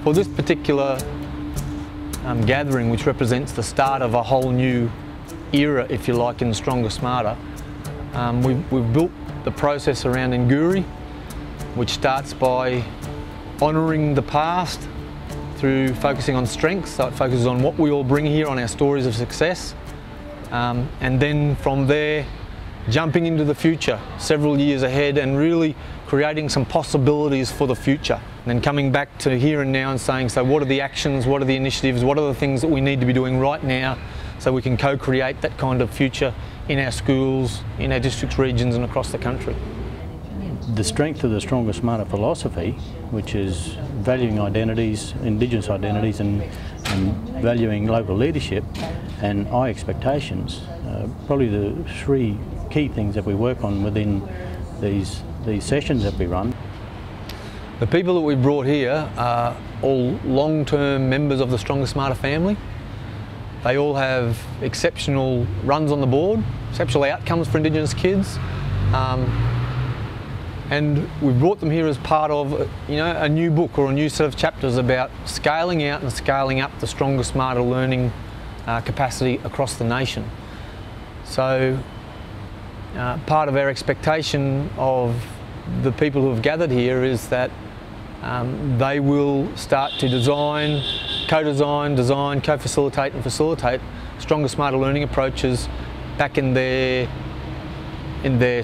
For this particular gathering, which represents the start of a whole new era, if you like, in Stronger Smarter, we've built the process around Nguri, which starts by honouring the past through focusing on strengths. So it focuses on what we all bring here, on our stories of success, and then from there jumping into the future several years ahead and really creating some possibilities for the future. And then coming back to here and now and saying, so what are the actions, what are the initiatives, what are the things that we need to be doing right now so we can co-create that kind of future in our schools, in our districts, regions and across the country. The strength of the Stronger Smarter philosophy, which is valuing identities, Indigenous identities and valuing local leadership and high expectations, probably the three key things that we work on within these sessions that we run. The people that we've brought here are all long-term members of the Stronger Smarter family. They all have exceptional runs on the board, exceptional outcomes for Indigenous kids. And we've brought them here as part of a new book or a new set of chapters about scaling out and scaling up the Stronger Smarter learning capacity across the nation. So part of our expectation of the people who have gathered here is that they will start to design, co-design, co-facilitate and facilitate Stronger Smarter learning approaches back in their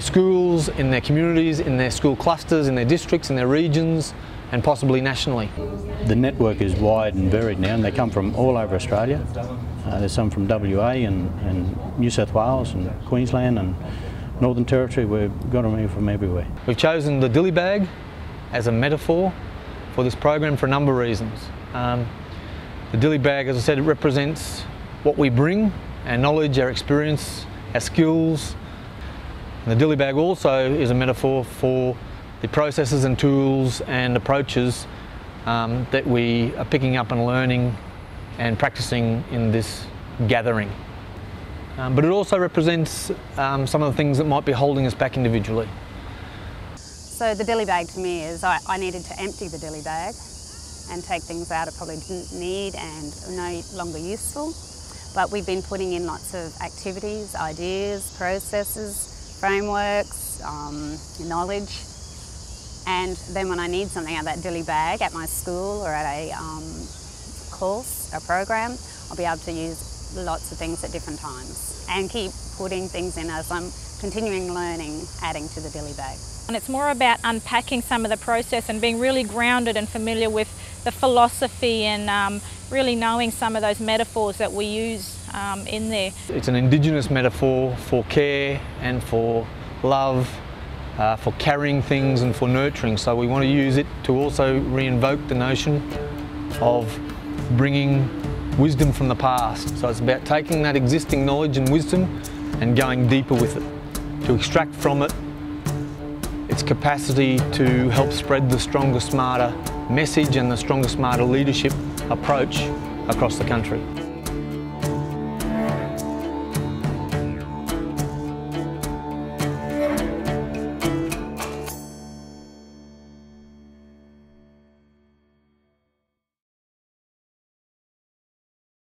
schools, in their communities, in their school clusters, in their districts, in their regions and possibly nationally. The network is wide and varied now and they come from all over Australia. There's some from WA and New South Wales and Queensland and Northern Territory. We've got them here from everywhere. We've chosen the dilly bag as a metaphor for this program for a number of reasons. The dilly bag, as I said, it represents what we bring, our knowledge, our experience, our skills. And the dilly bag also is a metaphor for the processes and tools and approaches that we are picking up and learning and practicing in this gathering. But it also represents some of the things that might be holding us back individually. So the dilly bag to me is I needed to empty the dilly bag and take things out I probably didn't need and are no longer useful. But we've been putting in lots of activities, ideas, processes, frameworks, knowledge. And then when I need something out of that dilly bag at my school or at a course, a program, I'll be able to use lots of things at different times and keep putting things in as I'm continuing learning, adding to the dilly bag. And it's more about unpacking some of the process and being really grounded and familiar with the philosophy and really knowing some of those metaphors that we use in there. It's an Indigenous metaphor for care and for love, for carrying things and for nurturing. So we want to use it to also re-invoke the notion of bringing wisdom from the past. So it's about taking that existing knowledge and wisdom and going deeper with it, to extract from it its capacity to help spread the Stronger Smarter message and the Stronger Smarter leadership approach across the country.